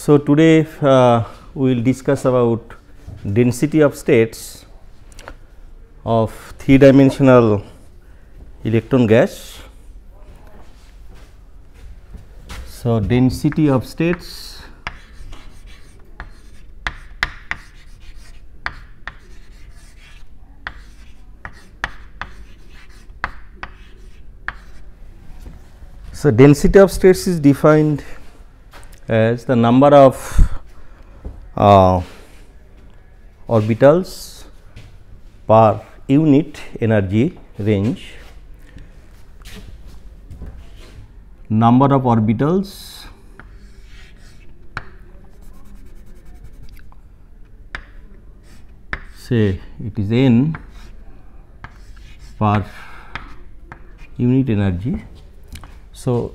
So, today we will discuss about density of states of 3-dimensional electron gas. So, density of states is defined as the number of orbitals per unit energy range, number of orbitals say it is n per unit energy. So,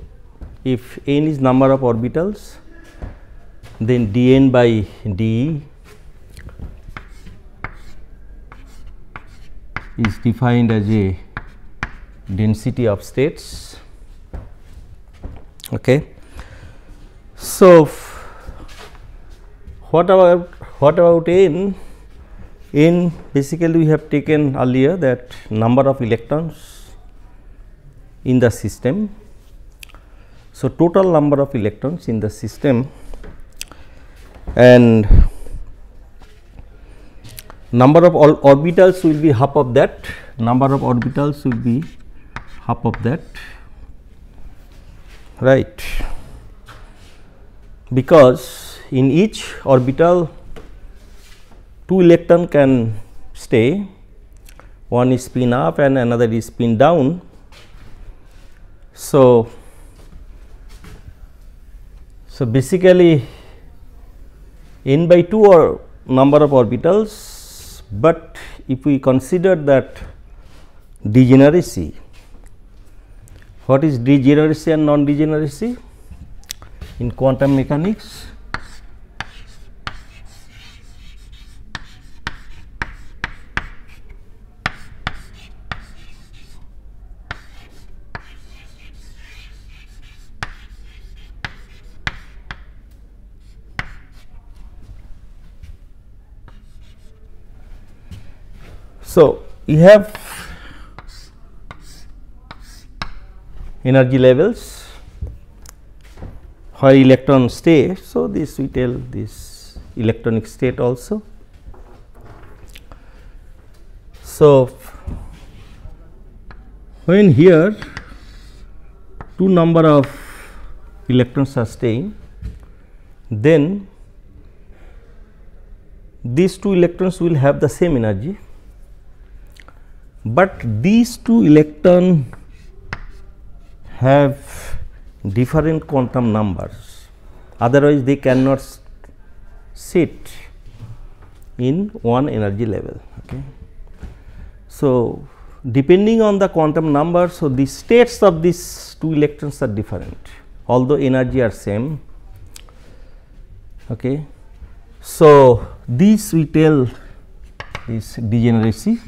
if n is number of orbitals, then dn by de is defined as a density of states. Okay. So, what about n? N basically we have taken earlier that number of electrons in the system. So, total number of electrons in the system and number of orbitals will be half of that, right, because in each orbital 2 electron can stay, one is spin up and another is spin down. So, basically n by 2 or number of orbitals, but if we consider that degeneracy, what is degeneracy and non-degeneracy in quantum mechanics? So, you have energy levels where electrons stay. So, this we tell this electronic state also. So, when here 2 number of electrons are staying, then these 2 electrons will have the same energy, but these 2 electrons have different quantum numbers, otherwise they cannot sit in one energy level. Okay. So, depending on the quantum number, so the states of these 2 electrons are different, although energy are same. Okay. So, this we tell this degeneracy.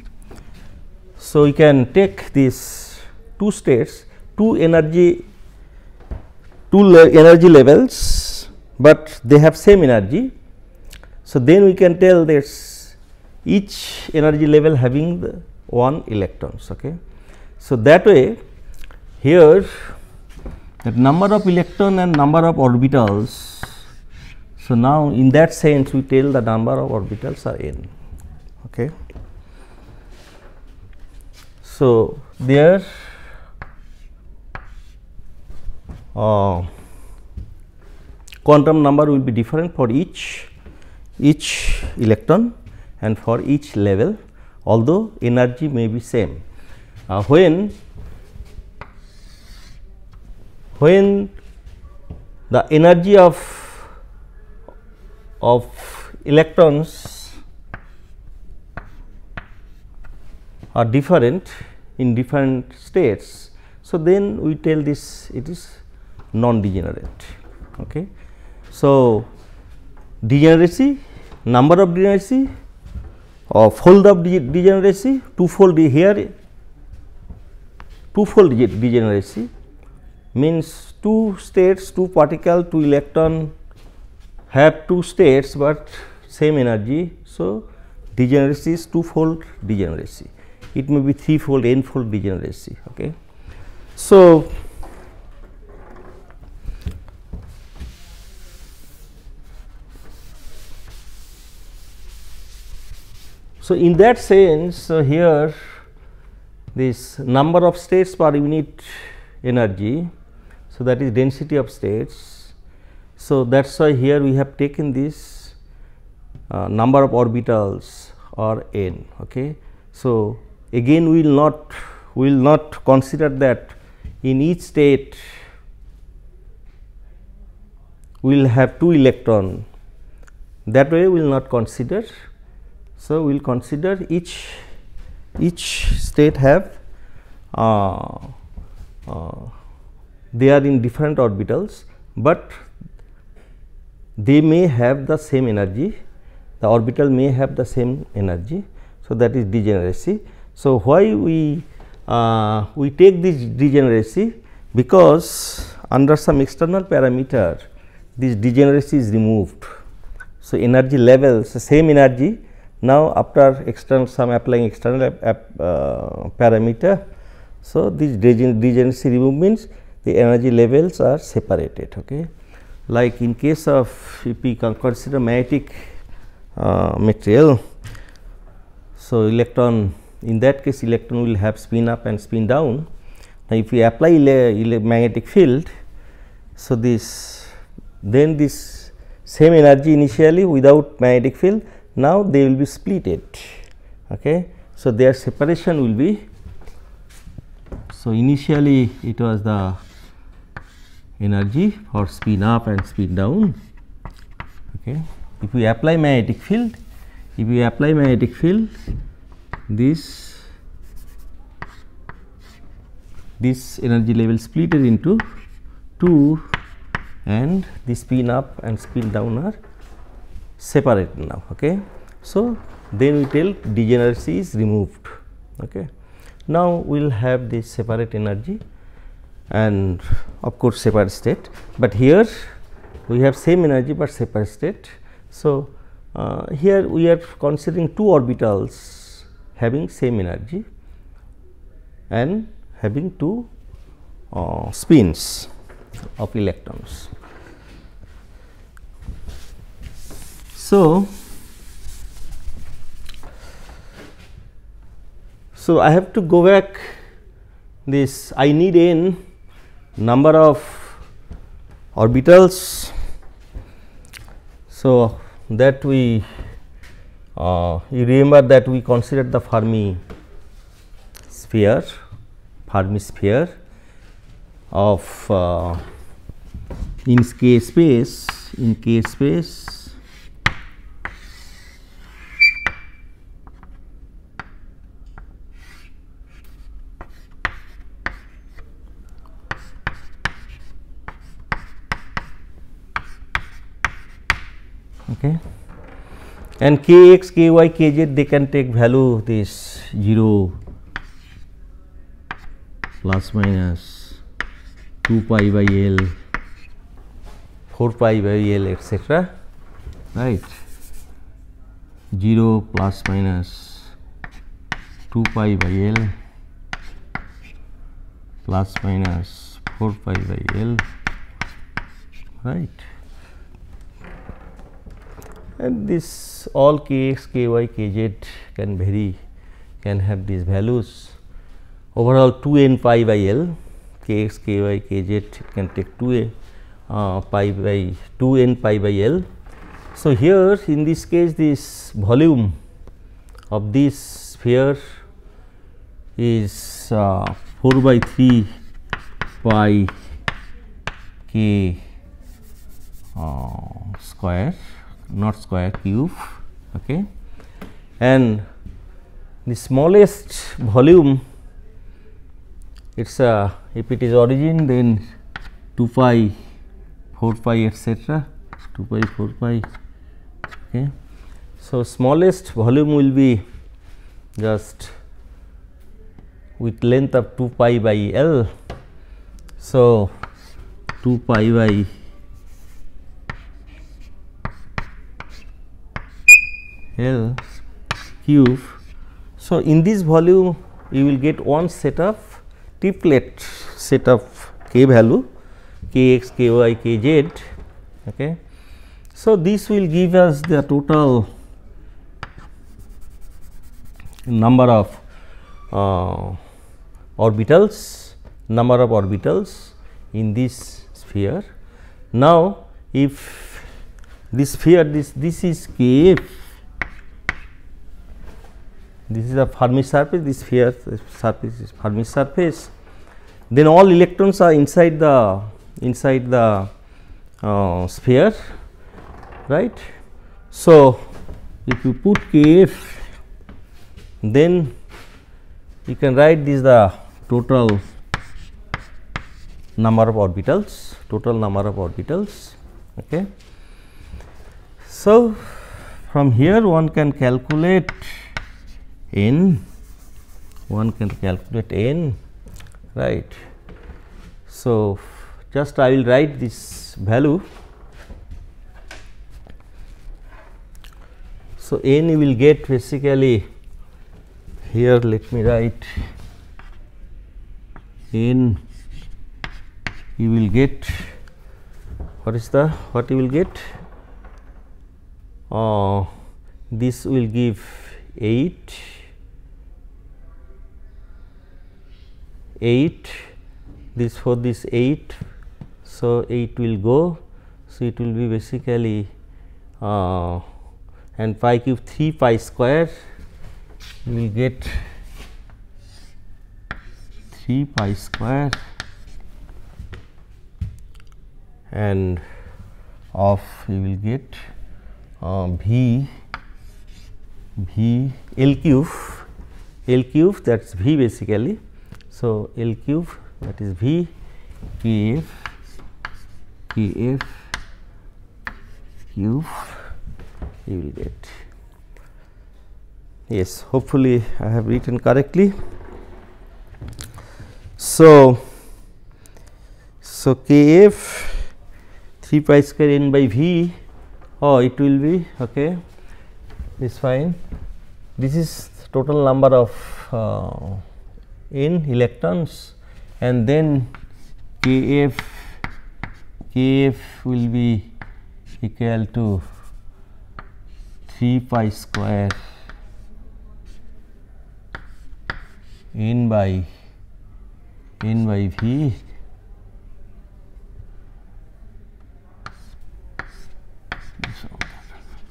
So, we can take these 2 states, 2 energy levels, but they have same energy. So, then we can tell this each energy level having the 1 electrons. Okay. So, that way here that number of electron and number of orbitals. So, now in that sense we tell the number of orbitals are n. Okay. So, there quantum number will be different for each electron and for each level, although energy may be same. When the energy of electrons are different in different states. So, then we tell this it is non-degenerate. Okay. So, degeneracy, number of degeneracy or fold of degeneracy, twofold here, twofold degeneracy means 2 states, 2 particle, 2 electron have two states, but same energy. So, degeneracy is twofold degeneracy. It may be threefold, n-fold degeneracy. Okay. So, in that sense, here this number of states per unit energy, so that is density of states. So, that is why here we have taken this number of orbitals or n. Okay. So, again we will not consider that in each state we will have 2 electron, that way we will not consider. So, we will consider each state have they are in different orbitals, but they may have the same energy, the orbital may have the same energy. So, that is degeneracy. So, why we take this degeneracy? Because under some external parameter this degeneracy is removed. So, energy levels same energy. Now, after external applying external parameter, so this degeneracy removed means the energy levels are separated. Okay. Like in case of, if we consider magnetic material, so electron, in that case electron will have spin up and spin down. Now, if we apply magnetic field, so then this same energy initially without magnetic field, now they will be splitted. Okay. So, their separation will be, so initially it was the energy for spin up and spin down. Okay. If we apply magnetic field, this energy level splitted into 2 and the spin up and spin down are separated now. Okay. So, then we tell degeneracy is removed. Okay. Now, we will have this separate energy and of course, separate state, but here we have same energy, but separate state. So, here we are considering 2 orbitals having same energy and having 2 spins of electrons. So, I have to go back this, I need n number of orbitals. So, that we you remember that we considered the Fermi sphere of in k space, okay, and kx, ky, kz they can take value this 0 plus minus 2 pi by L, 4 pi by L, etc. right, 0 plus minus 2 pi by L plus minus 4 pi by L, right. And this all kx, ky, kz can vary, can have these values. Overall 2n pi by L, kx, ky, kz can take 2n pi by L. So, here in this case this volume of this sphere is 4 by 3 pi k square, not square, cube. Okay. And the smallest volume, it's if it is origin, then 2 pi, 4 pi, etc., 2 pi, 4 pi. Okay. So, smallest volume will be just with length of 2 pi by L. So, 2 pi by L cube. So, in this volume you will get one set of triplet set of k value k x, k y, k z. Okay. So, this will give us the total number of orbitals in this sphere. Now, if this sphere this is kf, this is a Fermi surface, this sphere surface is Fermi surface, then all electrons are inside the sphere, right. So, if you put kf, then you can write this the total number of orbitals, okay. So, from here one can calculate n, right. So, just I will write this value. So, n you will get basically here, let me write n, you will get what you will get, this will give 8, this for this 8. So, 8 will go. So, it will be basically and pi cube 3 pi square, you will get 3 pi square and of you will get v L cube that is v basically. So, L cube that is v kf cube you will get. Yes, hopefully I have written correctly. So, kf 3 pi square n by v, it will be okay, is fine. This is total number of n electrons, and then kf will be equal to 3 pi square n by v,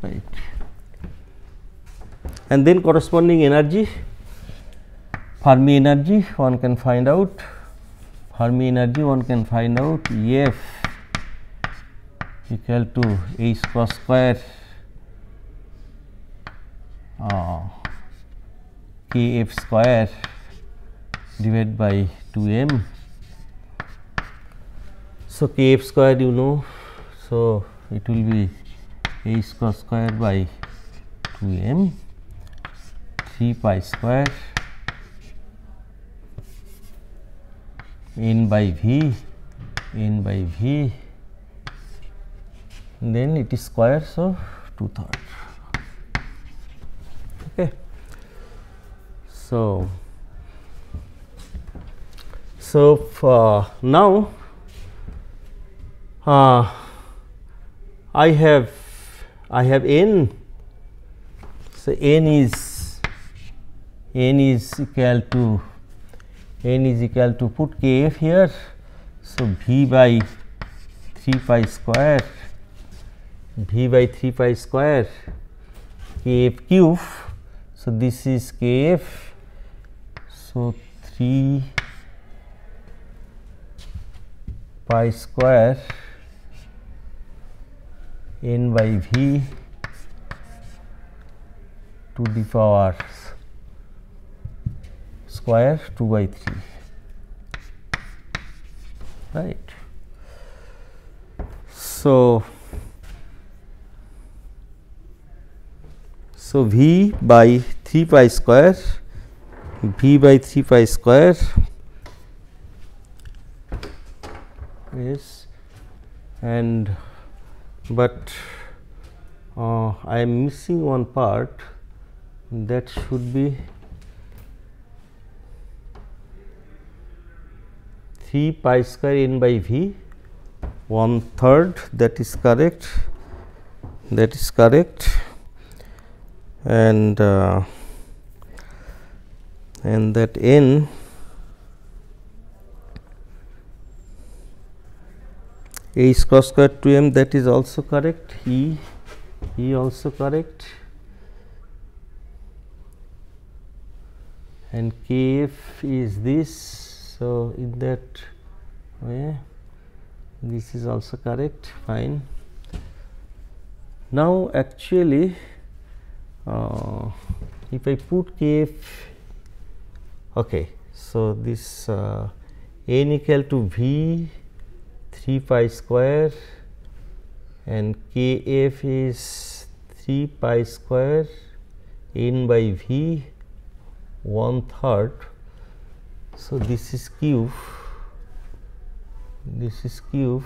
right, and then corresponding energy, Fermi energy one can find out, F equal to h cross square kf square divided by 2m. So, kf square you know, so it will be h cross square by 2m 3 pi square n by v, then it is square, so 2/3. Okay. So, now I have n. So, n is equal to put kf here. So, v by 3 pi square kf cube. So, this is kf. So, 3 pi square n by v to the power square 2 by 3, right. So, v by 3 pi square, is, and but I am missing one part, that should be 3 pi square n by v, 1/3, that is correct, that is correct, and that n h cross square 2m, that is also correct, E also correct, and kf is this. So, in that way this is also correct, fine. Now, actually if I put kf, okay, so this n equal to v 3 pi square and kf is 3 pi square n by v 1/3. So, this is cube, this is cube,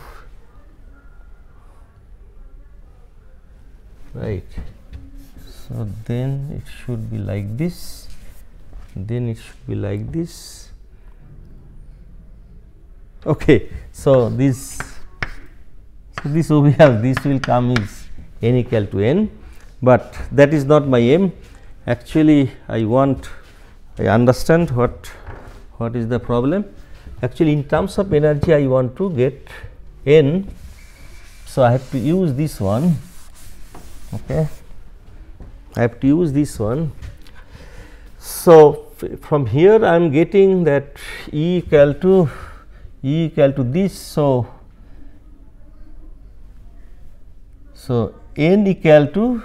right. So, then it should be like this, then it should be like this. Okay. So, this over here, this will come is n equal to n, but that is not my aim. Actually, I understand what is the problem. Actually, in terms of energy, I want to get n. So, I have to use this one. Okay, I have to use this one. So, from here I am getting that E equal to this. So, n equal to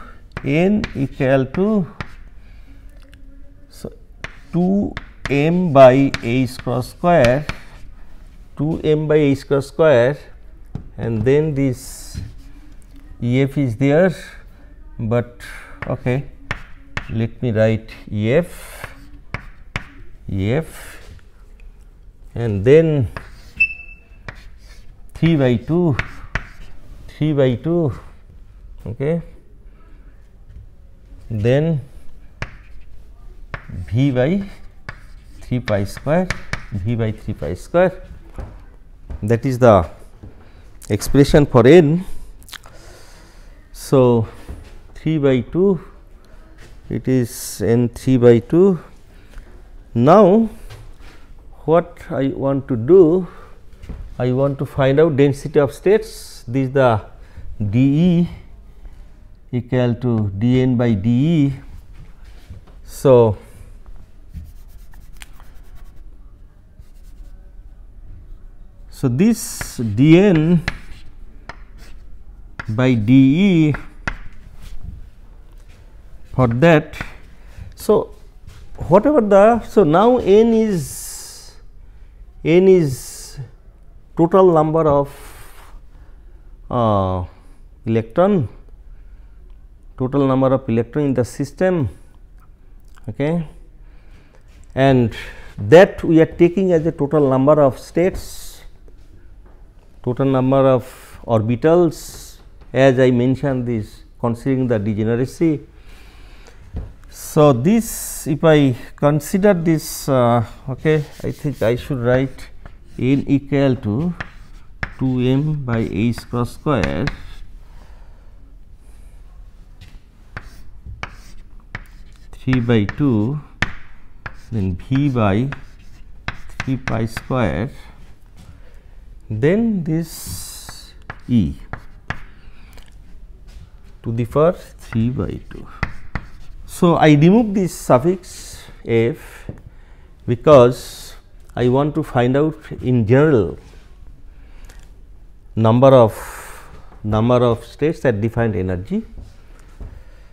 so 2 m by h cross square, 2 m by h cross square, and then this EF is there, but okay, let me write EF, and then 3 by 2, okay, then V by 3 pi square, that is the expression for n. So, 3 by 2, it is n 3 by 2. Now, what I want to do, I want to find out density of states. This is the dE equal to dN by dE. So, this dN by dE, for that. So, whatever the, so now n is total number of electron in the system, okay, and that we are taking as a total number of states, total number of orbitals, as I mentioned this, considering the degeneracy. So, this, if I consider this, okay, I think I should write n equal to 2 m by h cross square (3 by 2), then v by 3 pi square, then this E to the power 3 by 2. So, I remove this suffix f because I want to find out in general number of states at defined energy.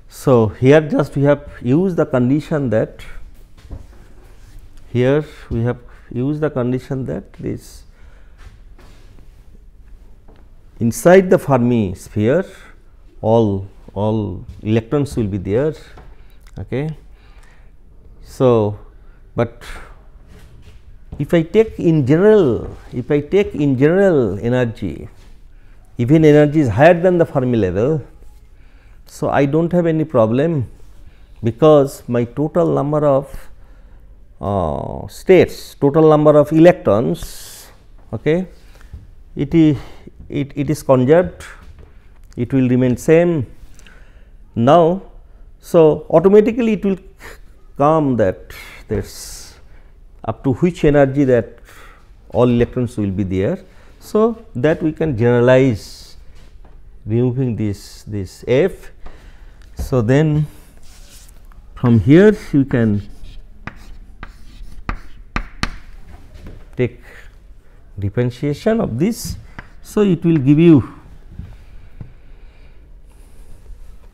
So, here just we have used the condition that this inside the Fermi sphere all electrons will be there, okay. So, but if I take in general energy, even energy is higher than the Fermi level. So, I do not have any problem, because my total number of states, total number of electrons, okay, it is conserved, it will remain same. Now, so automatically it will come that there is up to which energy that all electrons will be there. So, that we can generalize removing this F. So, then from here you can take differentiation of this. So, it will give you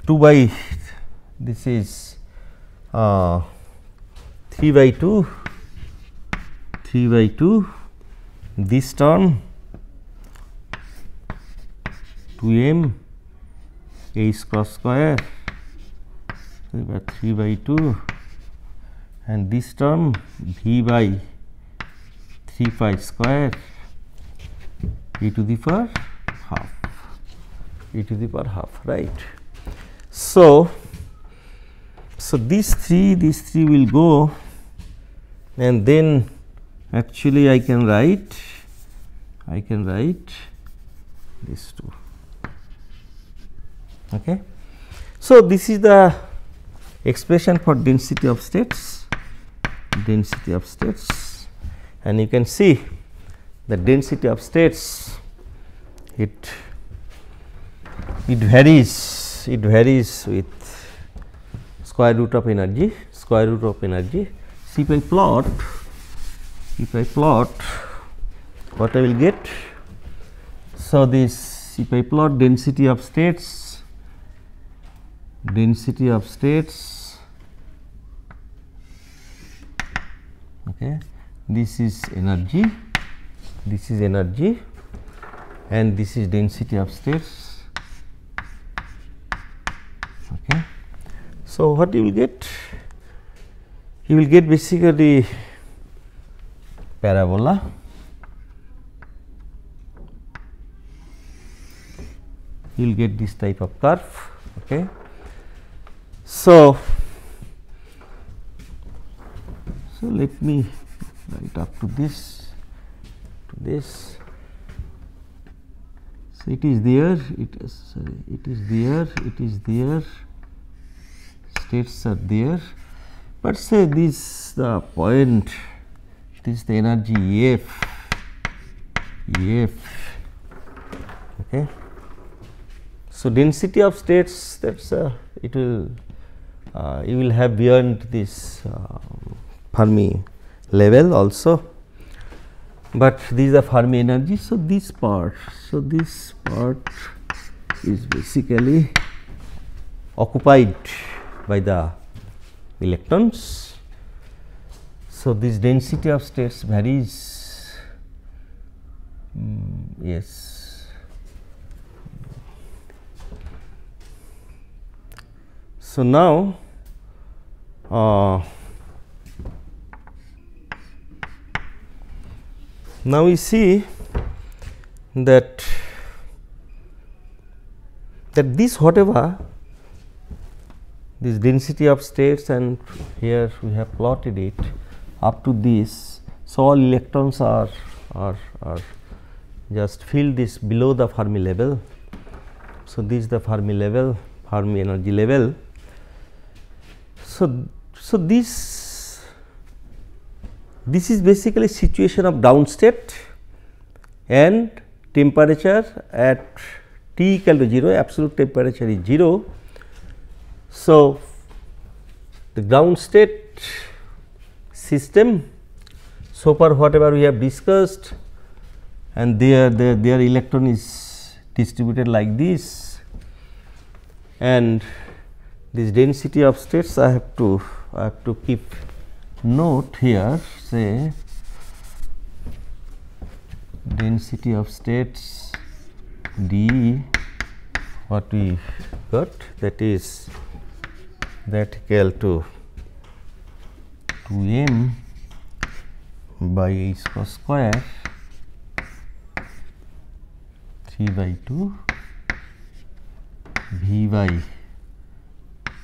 2 by, this is 3 by 2, this term 2m h cross square 3 by 2, and this term v by 3 pi square e to the power half, right. So, these three will go, and then actually I can write these two. Okay. So, this is the expression for density of states, and you can see the density of states, it varies with square root of energy. So, if I plot what I will get. So, this if I plot density of states, okay, this is energy, and this is density of states. Okay. So, what you will get? You will get basically parabola, you will get this type of curve. Okay. So, let me write up to this, So, it is there, states are there, but say this the point, this is the energy EF. Okay. So, density of states, that is it will you will have beyond this Fermi level also, but these are Fermi energy. So, this part is basically occupied by the electrons. So, this density of states varies, yes. So, now we see that this whatever this density of states, and here we have plotted it up to this. So, all electrons are just filled this below the Fermi level. So, this is the Fermi level, Fermi energy level. So, this is basically situation of down state, and temperature at T equal to 0, absolute temperature is 0. So, the ground state system, so far whatever we have discussed, and their electron is distributed like this, and this density of states I have to keep note here, say density of states d, what we got, that is that equal to 2m by h cos square 3 by 2 v by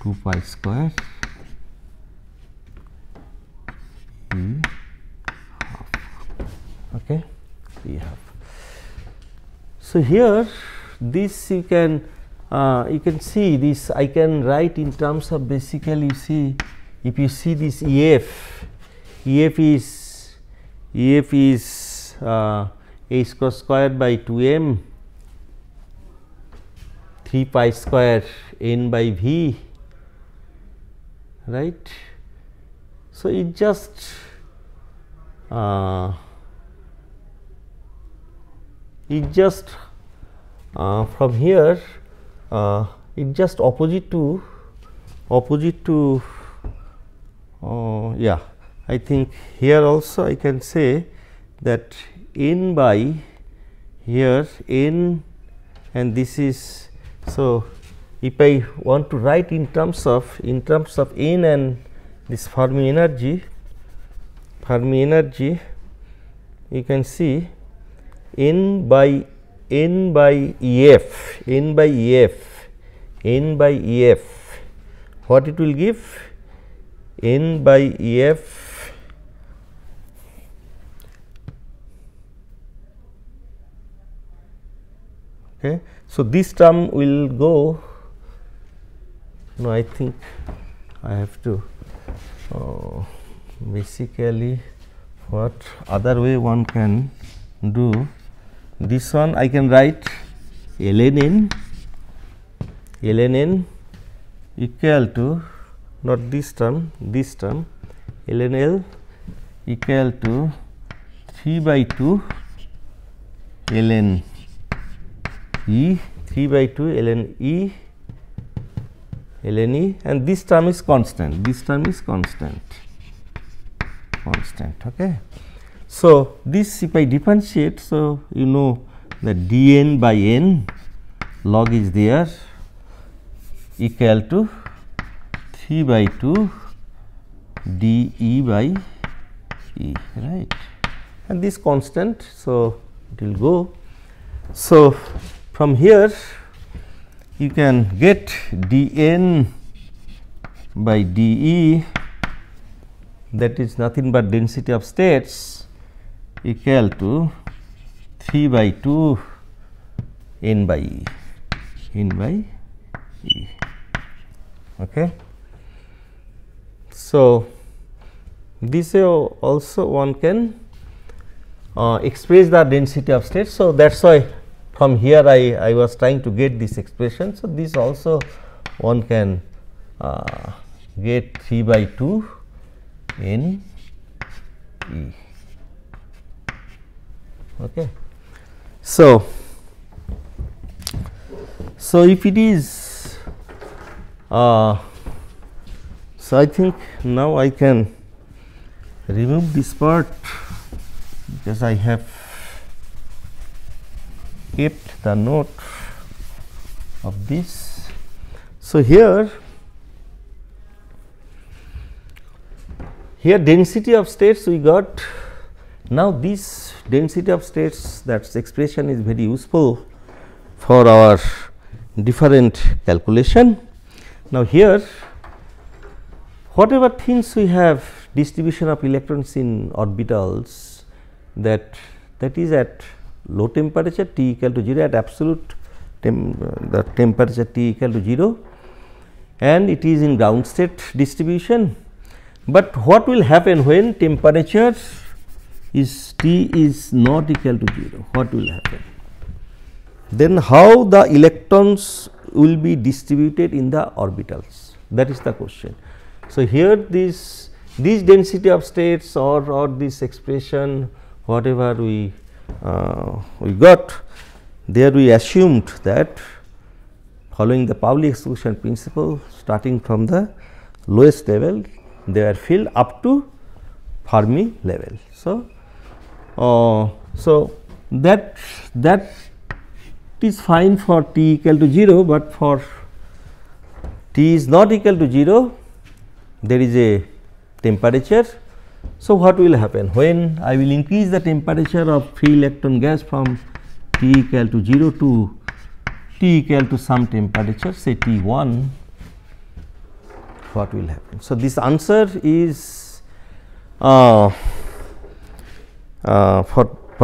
2 pi square E half. Okay, E half. So here this you can see this, I can write in terms of basically, you see, if you see this EF is h cross square by 2m 3 pi square n by v, right. So it just from here it just opposite to yeah, I think here also I can say that n by here n, and this is, so if I want to write in terms of n and this Fermi energy, you can see n by EF, what it will give? N by EF okay. So this term will go, no, I think I have to basically what other way one can do, this one I can write ln n equal to, not this term, ln L equal to 3 by 2 ln E, 3 by 2 ln E, and this term is constant, okay. So this if I differentiate, so you know that dn by n log is there equal to 3 by 2 dE by E, right, and this constant, so it will go. So from here you can get dN by dE, that is nothing but density of states, equal to 3 by 2 n by E, okay. So this way also one can express the density of states. So that is why from here I was trying to get this expression. So this also one can get 3 by 2 n E, okay. So if it is so I think now I can remove this part, because I have kept the note of this. So here density of states we got. Now this density of states, that expression is very useful for our different calculation. Now here whatever things we have, distribution of electrons in orbitals, that is at low temperature T equal to 0, at absolute the temperature T equal to 0, and it is in ground state distribution. But what will happen when temperature is T is not equal to 0? What will happen? Then how the electrons will be distributed in the orbitals? That is the question. So here this density of states or this expression whatever we got, there we assumed that following the Pauli exclusion principle, starting from the lowest level they are filled up to Fermi level. So that is fine for T equal to 0, but for T is not equal to 0 there is a temperature. So what will happen when I will increase the temperature of free electron gas from T equal to 0 to T equal to some temperature, say T1. what will happen. So, this answer is for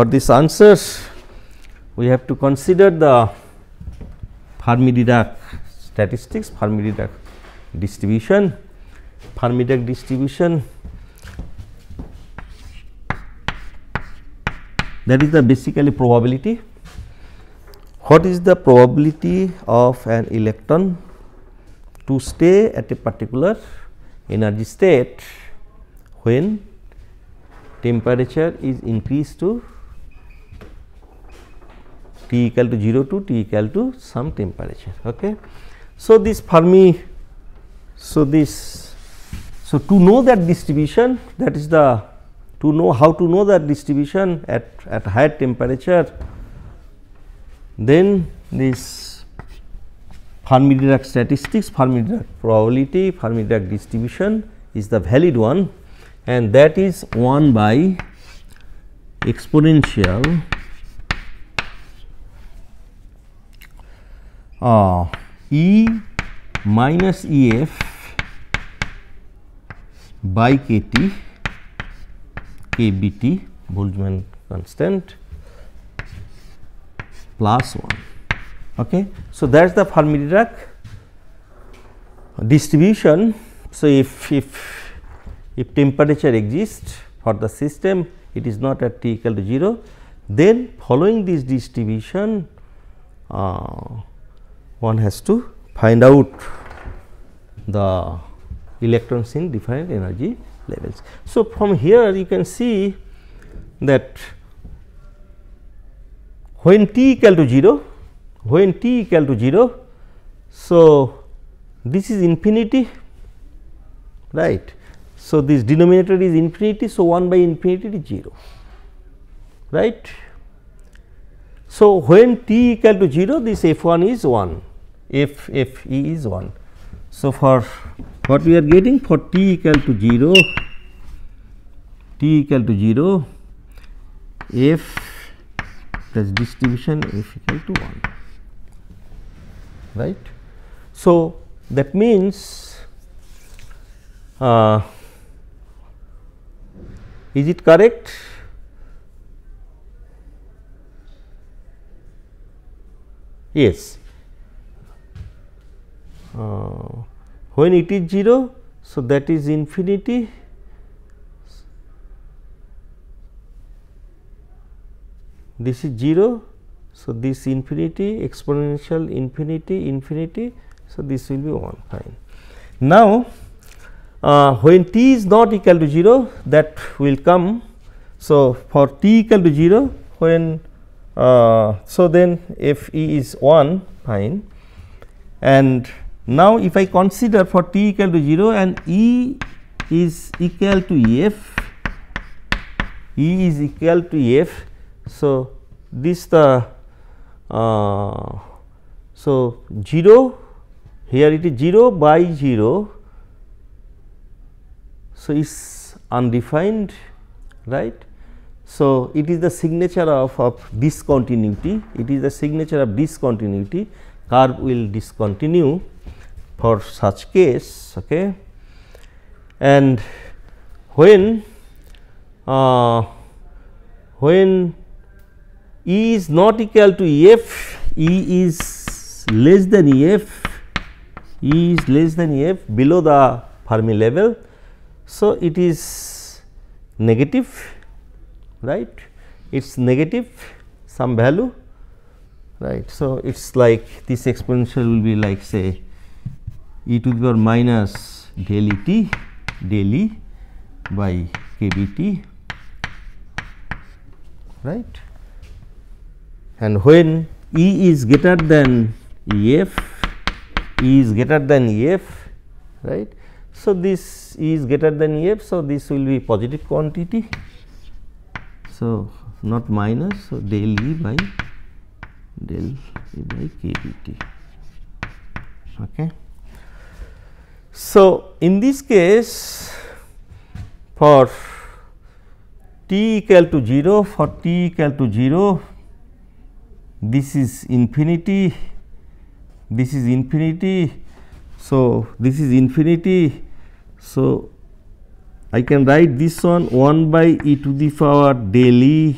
this answer we have to consider the Fermi-Dirac statistics, Fermi-Dirac distribution. Fermi-Dirac distribution, that is the basically probability. What is the probability of an electron to stay at a particular energy state when temperature is increased to T equal to 0 to T equal to some temperature. Okay. So, this Fermi, so to know that distribution, that is the to know how to know that distribution at higher temperature, then this Fermi-Dirac statistics, Fermi-Dirac probability, Fermi-Dirac distribution is the valid one, and that is 1 by exponential E minus EF by kT kBT Boltzmann constant plus 1. Okay. So, that is the Fermi-Dirac distribution. So, if temperature exists for the system, it is not at T equal to 0, then following this distribution one has to find out the electrons in different energy levels. So, from here you can see that when T equal to 0, so this is infinity, right. So, this denominator is infinity. So, 1 by infinity is 0, right. So, when T equal to 0, this F1 is 1, Fe is 1. So, for what we are getting, for T equal to 0, F plus distribution F equal to 1, right. So, that means is it correct? Yes. When it is 0, so that is infinity. This is 0, so this infinity, exponential infinity, infinity, so this will be 1, fine. Now, when T is not equal to 0, that will come. So, for T equal to 0, when so then Fe is 1, fine. And now, if I consider for T equal to 0 and E is equal to F, so this the so 0, here it is 0 by 0, so is undefined, right. So, it is the signature of discontinuity, curve will discontinue for such case, okay. And when E is not equal to F, E is less than F, below the Fermi level. So, it is negative, right, it is negative some value, right. So, it is like this exponential will be like say e to the power minus del E by kBT, right. And when E is greater than EF, right. So, this E is greater than EF, so this will be positive quantity. So, not minus, so del E by kBT. Okay. So, in this case, for T equal to 0, this is infinity, So, this is infinity. So, I can write this one 1 by e to the power del E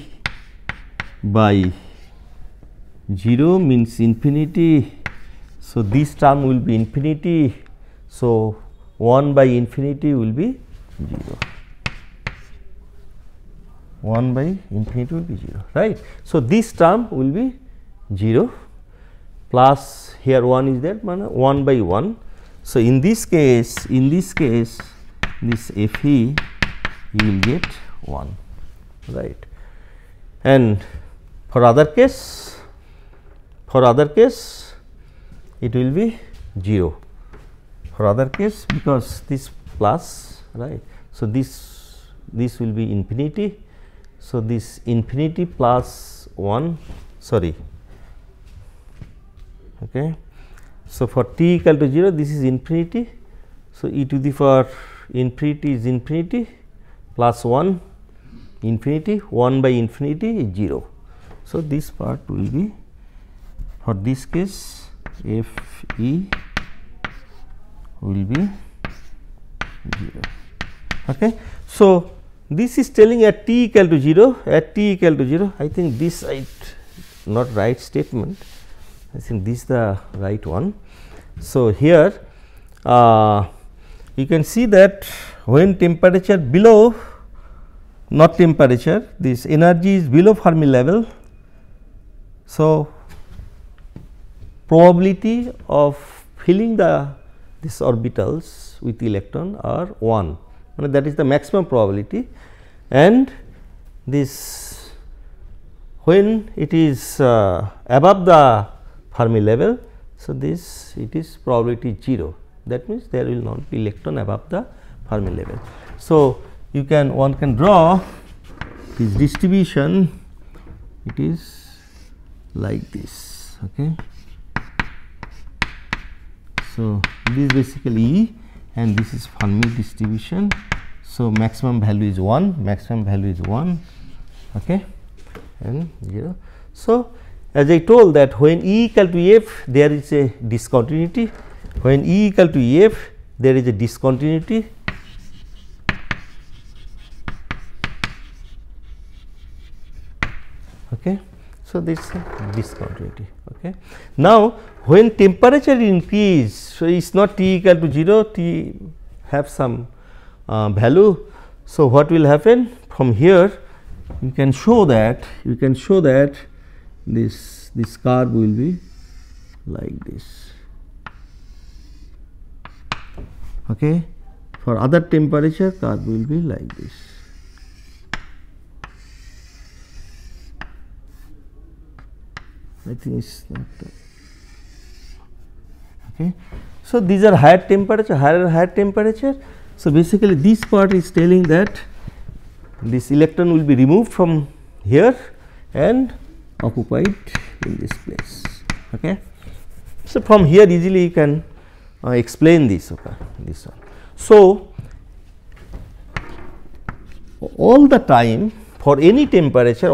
by 0 means infinity. So, this term will be infinity. So, 1 by infinity will be 0. 1 by infinity will be 0, right. So, this term will be 0 plus here 1 is there 1 by 1. So, in this case this Fe you will get 1, right, and for other case it will be 0 for other case, because this plus, right. So, this will be infinity. So, this infinity plus 1, sorry, okay. So, for t equal to 0 this is infinity. So, e to the power infinity is infinity plus 1 infinity, 1 by infinity is 0. So, this part will be, for this case F e will be 0, okay. So, this is telling at t equal to 0, I think this not right statement, I think this is the right one. So, here you can see that when temperature below, not temperature, this energy is below Fermi level. So, probability of filling these orbitals with electron are 1, that is the maximum probability, and this when it is above the Fermi level. So, this it is probability 0, that means there will not be electron above the Fermi level. So, one can draw this distribution, it is like this, okay. So, this is basically E and this is Fermi distribution. So, maximum value is 1, okay, and 0. So, as I told that when E equal to F there is a discontinuity, when E equal to F there is a discontinuity, okay. So, this is a discontinuity, okay. Now, when temperature increase, so it is not T equal to 0, T have some value. So, what will happen from here, you can show that this curve will be like this, okay. For other temperature curve will be like this. I think it's not that. Okay. So, these are higher temperature. So, basically this part is telling that this electron will be removed from here and occupied in this place. Okay. So, from here easily you can explain this, okay, this one. So, all the time for any temperature,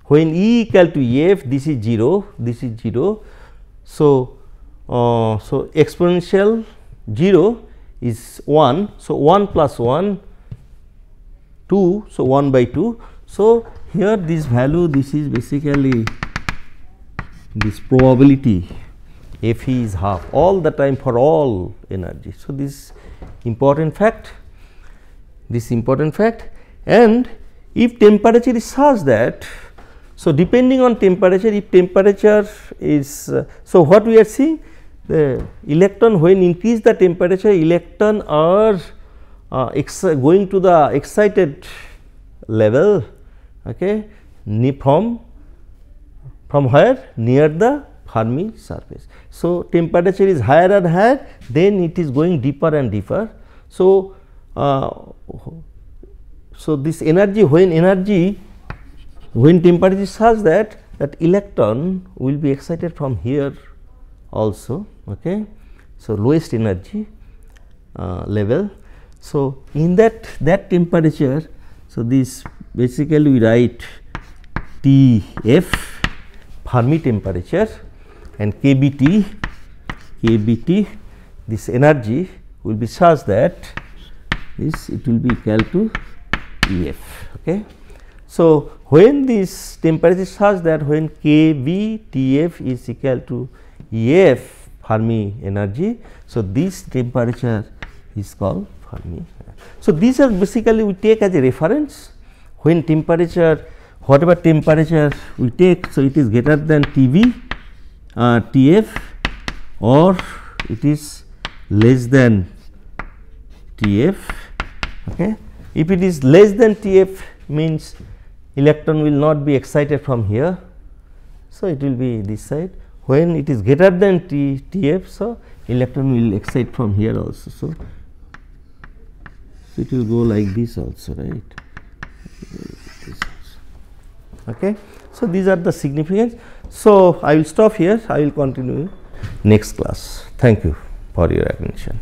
when E equal to F, this is 0, So, so exponential 0 is 1. So, 1 plus 1 2. So, 1 by 2. So, here this value, this is basically this probability Fe is half all the time for all energy. So, this important fact, and if temperature is such that, so depending on temperature, if temperature is so what we are seeing, the electron, when increase the temperature, electron are going to the excited level, okay, from where, near the Fermi surface. So, temperature is higher and higher, then it is going deeper and deeper. So, so this energy, when temperature is such that electron will be excited from here also, okay. So, lowest energy level. So, in that temperature, so this basically we write Tf Fermi temperature and kBT this energy will be such that this it will be equal to EF. Okay. So, when this temperature is such that when kV Tf is equal to EF Fermi energy, so this temperature is called Fermi. So, these are basically we take as a reference when temperature, whatever temperature we take, so it is greater than Tv Tf or it is less than Tf. Okay. If it is less than Tf means electron will not be excited from here, so it will be this side. When it is greater than Tf, so electron will excite from here also. So it will go like this also, right? Okay. So these are the significance. So I will stop here. I will continue next class. Thank you for your attention.